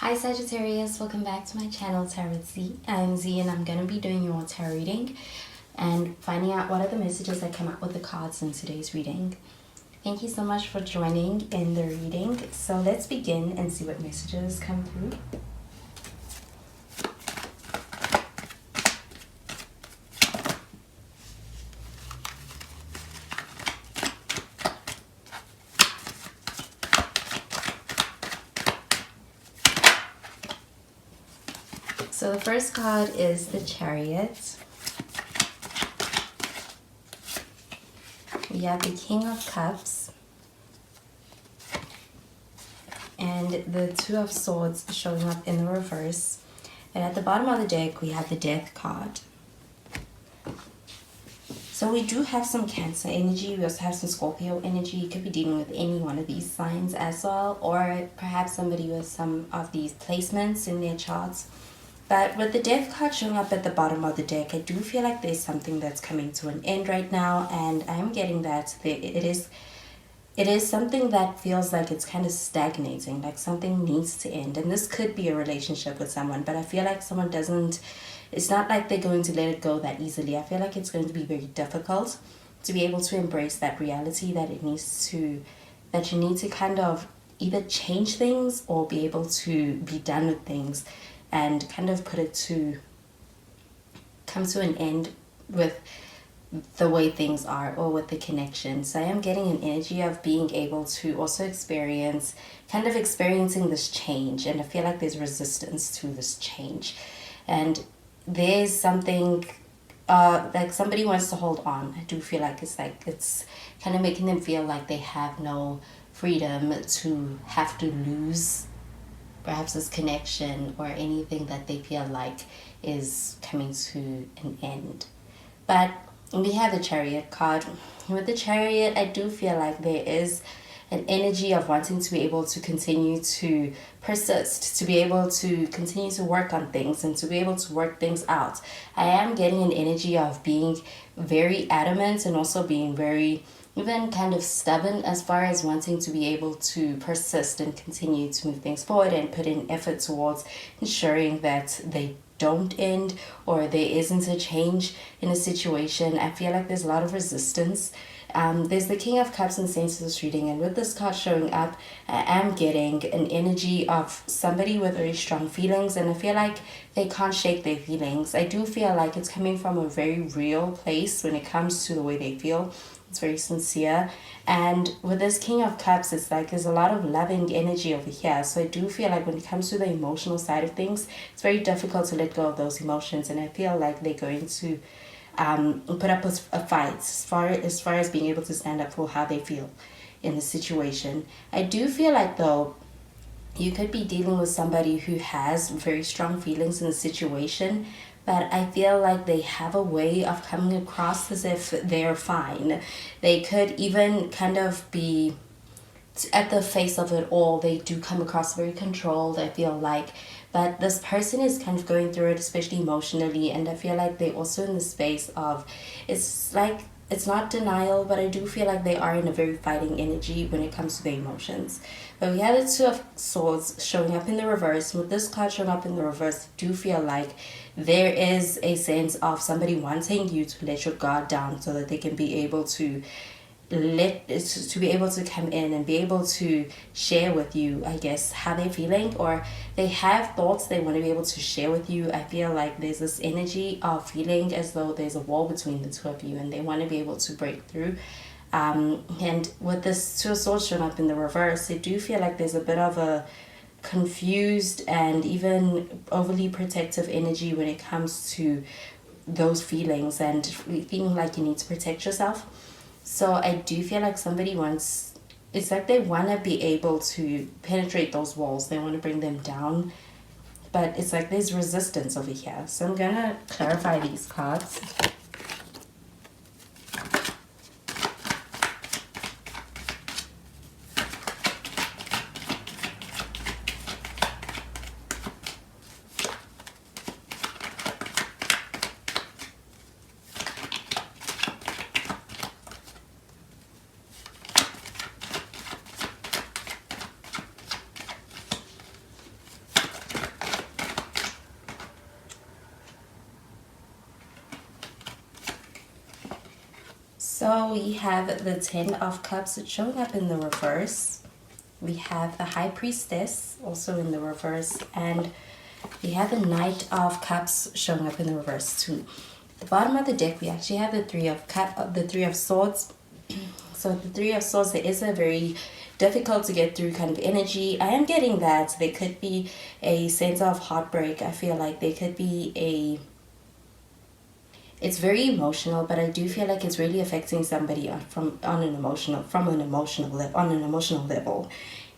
Hi Sagittarius, welcome back to my channel Tarot Z. I'm Z and I'm going to be doing your tarot reading and finding out what are the messages that come out with the cards in today's reading. Thank you so much for joining in the reading. So let's begin and see what messages come through. So the first card is the Chariot. We have the King of Cups and the Two of Swords showing up in the reverse. And at the bottom of the deck, we have the Death card. So we do have some Cancer energy. We also have some Scorpio energy. You could be dealing with any one of these signs as well, or perhaps somebody with some of these placements in their charts. But with the Death card showing up at the bottom of the deck, I do feel like there's something that's coming to an end right now, and I'm getting that it is something that feels like it's kind of stagnating, like something needs to end. And this could be a relationship with someone, but I feel like someone doesn't, it's not like they're going to let it go that easily. I feel like it's going to be very difficult to be able to embrace that reality that that you need to kind of either change things or be able to be done with things and kind of come to an end with the way things are or with the connection. So I am getting an energy of being able to also experiencing this change, and I feel like there's resistance to this change, and there's something like somebody wants to hold on. I do feel like it's kind of making them feel like they have no freedom to have to lose perhaps this connection or anything that they feel like is coming to an end. But we have the Chariot card. With the Chariot, I do feel like there is an energy of wanting to be able to continue to persist, to be able to continue to work on things and to be able to work things out. I am getting an energy of being very adamant and also being very even kind of stubborn as far as wanting to be able to persist and continue to move things forward and put in effort towards ensuring that they don't end or there isn't a change in a situation. I feel like there's a lot of resistance. There's the King of Cups and Saints of this reading, and with this card showing up, I am getting an energy of somebody with very strong feelings, and I feel like they can't shake their feelings. I do feel like it's coming from a very real place when it comes to the way they feel. It's very sincere, and with this King of Cups, it's like there's a lot of loving energy over here. So I do feel like when it comes to the emotional side of things, it's very difficult to let go of those emotions, and I feel like they're going to put up a fight as far as being able to stand up for how they feel in the situation. I do feel like though you could be dealing with somebody who has very strong feelings in the situation, but I feel like they have a way of coming across as if they're fine. They could even kind of be, at the face of it all, they do come across very controlled, I feel like. But this person is kind of going through it, especially emotionally, and I feel like they're also in the space of, it's like, it's not denial, but I do feel like they are in a very fighting energy when it comes to their emotions. But we have the Two of Swords showing up in the reverse. With this card showing up in the reverse, I do feel like there is a sense of somebody wanting you to let your guard down so that they can be able to be able to come in and be able to share with you, I guess, how they're feeling, or they have thoughts they want to be able to share with you. I feel like there's this energy of feeling as though there's a wall between the two of you and they want to be able to break through. And with this Two of Swords showing up in the reverse, I do feel like there's a bit of a confused and even overly protective energy when it comes to those feelings and feeling like you need to protect yourself. So I do feel like somebody wants, it's like they want to be able to penetrate those walls. They want to bring them down. But it's like there's resistance over here. So I'm going to clarify these cards. So we have the Ten of Cups showing up in the reverse. We have the High Priestess also in the reverse, and we have the Knight of Cups showing up in the reverse too. At the bottom of the deck, we actually have the Three of Swords. So the Three of Swords, there is a very difficult to get through kind of energy. I am getting that there could be a sense of heartbreak. I feel like there could be it's very emotional, but I do feel like it's really affecting somebody on an emotional level.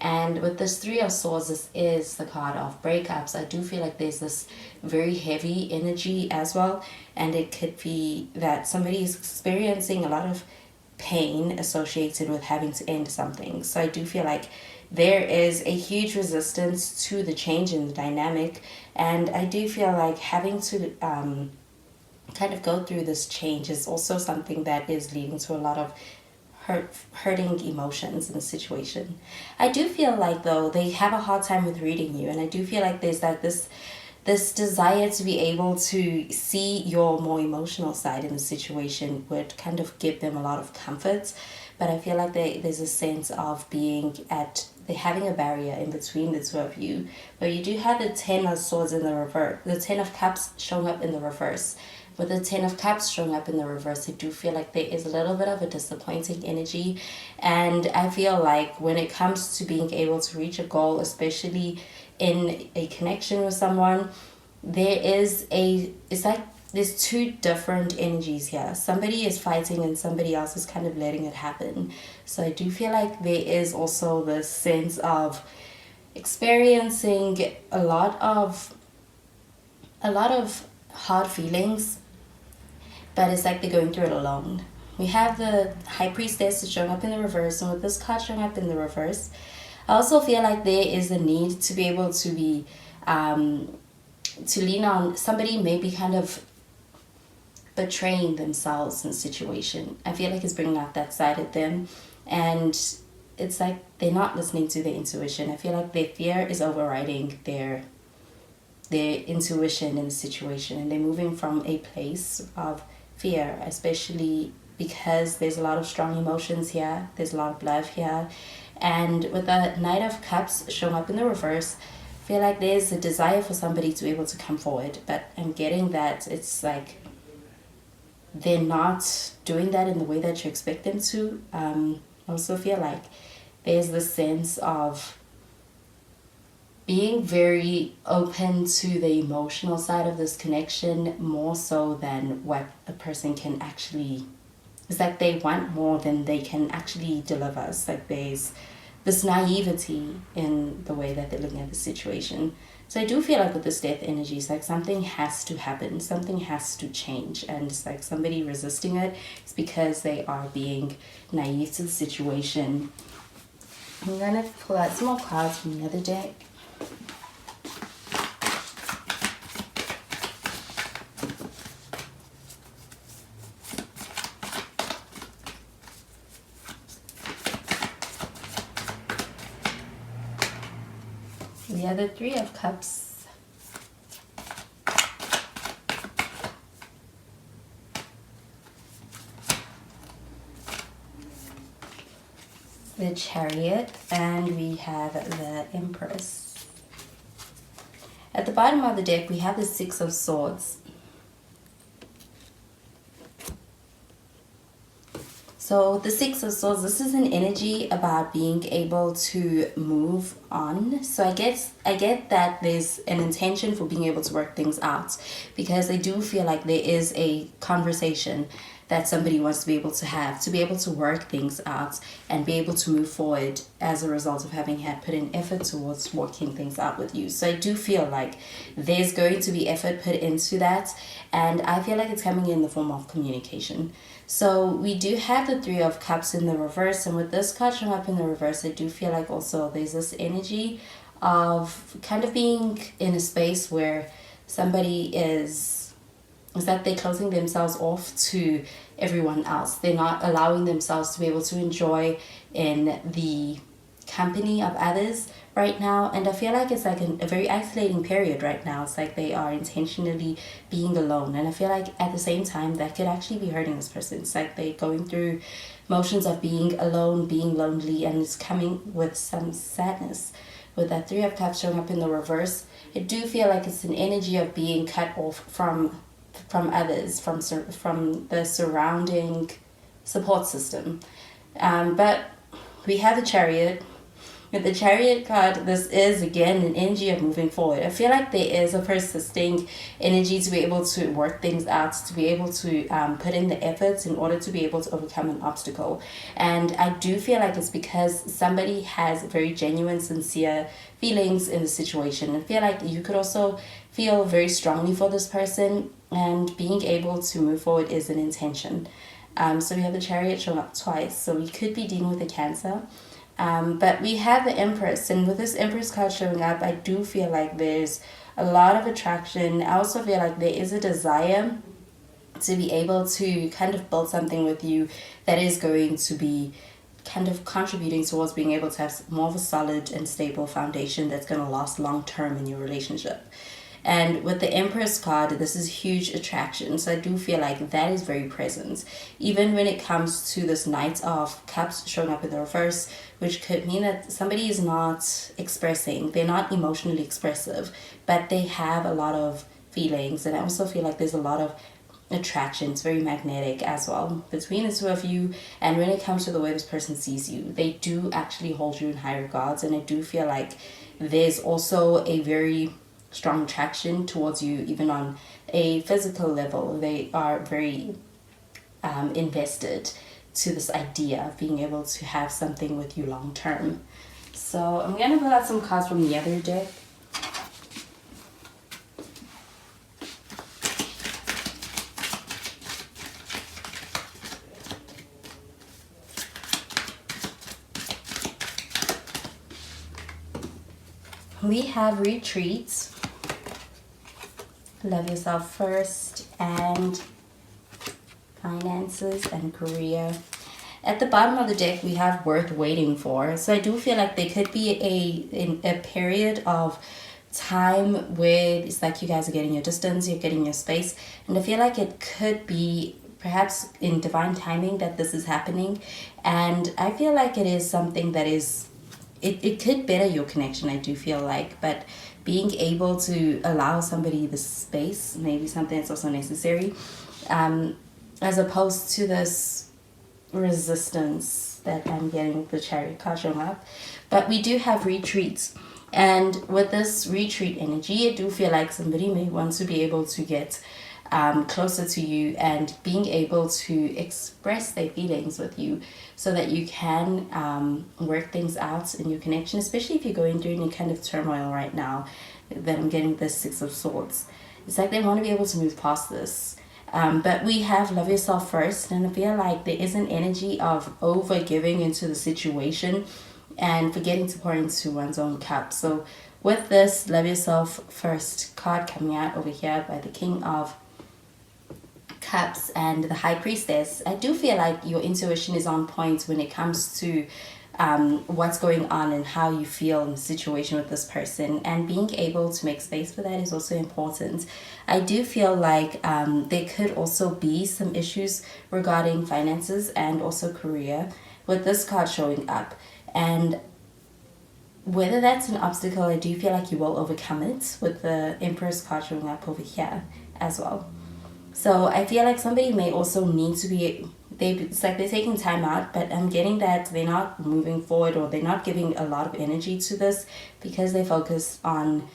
And with this Three of Swords, this is the card of breakups. I do feel like there's this very heavy energy as well, and it could be that somebody is experiencing a lot of pain associated with having to end something. So I do feel like there is a huge resistance to the change in the dynamic, and I do feel like having to kind of go through this change is also something that is leading to a lot of hurting emotions in the situation. I do feel like though they have a hard time with reading you, and I do feel like there's like this desire to be able to see your more emotional side in the situation would kind of give them a lot of comfort. But I feel like there's a sense of they're having a barrier in between the two of you. But you do have the Ten of Swords in the reverse, the Ten of Cups showing up in the reverse. With the Ten of Cups showing up in the reverse, I do feel like there is a little bit of a disappointing energy. And I feel like when it comes to being able to reach a goal, especially in a connection with someone, there's two different energies here. Somebody is fighting and somebody else is kind of letting it happen. So I do feel like there is also this sense of experiencing a lot of hard feelings, but it's like they're going through it alone. We have the High Priestess showing up in the reverse, and with this card showing up in the reverse, I also feel like there is a need to be able to be to lean on somebody maybe kind of betraying themselves in a situation. I feel like it's bringing out that side of them, and it's like they're not listening to their intuition. I feel like their fear is overriding their intuition in the situation, and they're moving from a place of fear, especially because there's a lot of strong emotions here, there's a lot of love here. And with the Knight of Cups showing up in the reverse, I feel like there's a desire for somebody to be able to come forward, but I'm getting that it's like they're not doing that in the way that you expect them to. I also feel like there's this sense of being very open to the emotional side of this connection more so than what a person can actually, it's like they want more than they can actually deliver. It's like there's this naivety in the way that they're looking at the situation. So I do feel like with this Death energy, it's like something has to happen, something has to change, and it's like somebody resisting it. It's because they are being naive to the situation. I'm gonna pull out some more cards from the other deck. We have the Three of Cups. The Chariot, and we have the Empress. At the bottom of the deck, we have the Six of Swords. So the Six of Swords, this is an energy about being able to move on. So I get that there's an intention for being able to work things out, because I do feel like there is a conversation that somebody wants to be able to work things out and be able to move forward as a result of having had put in effort towards working things out with you. So I do feel like there's going to be effort put into that, and I feel like it's coming in the form of communication. So we do have the Three of Cups in the reverse, and with this card showing up in the reverse, I do feel like also there's this energy of kind of being in a space where somebody is that they're closing themselves off to everyone else. They're not allowing themselves to be able to enjoy in the company of others, right now, and I feel like it's like a very isolating period right now. It's like they are intentionally being alone, and I feel like at the same time that could actually be hurting this person. It's like they're going through motions of being alone, being lonely, and it's coming with some sadness. With that Three of Cups showing up in the reverse, I do feel like it's an energy of being cut off from others, from the surrounding support system. But we have the Chariot. With the Chariot card, this is again an energy of moving forward. I feel like there is a persisting energy to be able to work things out, to be able to put in the efforts in order to be able to overcome an obstacle. And I do feel like it's because somebody has very genuine, sincere feelings in the situation. I feel like you could also feel very strongly for this person, and being able to move forward is an intention. So we have the Chariot showing up twice. So we could be dealing with a Cancer. But we have the Empress, and with this Empress card showing up, I do feel like there's a lot of attraction. I also feel like there is a desire to be able to kind of build something with you that is going to be kind of contributing towards being able to have more of a solid and stable foundation that's going to last long term in your relationship. And with the Empress card, this is huge attraction. So I do feel like that is very present. Even when it comes to this Knight of Cups showing up in the reverse, which could mean that somebody is not expressing, they're not emotionally expressive, but they have a lot of feelings. And I also feel like there's a lot of attraction. It's very magnetic as well between the two of you. And when it comes to the way this person sees you, they do actually hold you in high regards. And I do feel like there's also a very strong attraction towards you, even on a physical level. They are very invested to this idea of being able to have something with you long term. So I'm going to pull out some cards from the other deck. We have Retreats, Love Yourself First, and Finances and Career. At the bottom of the deck, we have Worth Waiting For. So I do feel like there could be a period of time where it's like you guys are getting your distance, you're getting your space. And I feel like it could be perhaps in divine timing that this is happening. And I feel like it is something that is, it could better your connection, I do feel like. But being able to allow somebody the space, maybe something that's also necessary, as opposed to this resistance that I'm getting with the Chariot card showing up. But we do have retreats. And with this retreat energy, I do feel like somebody may want to be able to get closer to you and being able to express their feelings with you so that you can work things out in your connection, especially if you're going through any kind of turmoil right now. That I'm getting this Six of Swords. It's like they want to be able to move past this. But we have Love Yourself First, and I feel like there is an energy of over giving into the situation and forgetting to pour into one's own cup. So with this Love Yourself First card coming out over here by the King of Cups and the High Priestess, I do feel like your intuition is on point when it comes to what's going on and how you feel in the situation with this person, and being able to make space for that is also important. I do feel like there could also be some issues regarding finances and also career with this card showing up, and whether that's an obstacle, I do feel like you will overcome it with the Empress card showing up over here as well. So I feel like somebody may also need to be, it's like they're taking time out, but I'm getting that they're not moving forward, or they're not giving a lot of energy to this because they focus on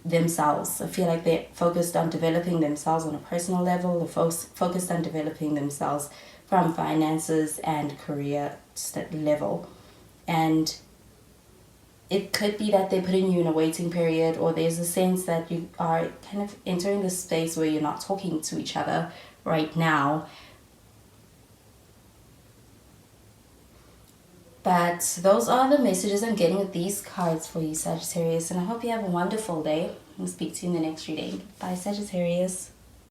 themselves. I feel like they're focused on developing themselves on a personal level. They're focused on developing themselves from finances and career level. And it could be that they're putting you in a waiting period, or there's a sense that you are kind of entering this space where you're not talking to each other right now. But those are the messages I'm getting with these cards for you, Sagittarius. And I hope you have a wonderful day. I'll speak to you in the next reading. Bye, Sagittarius.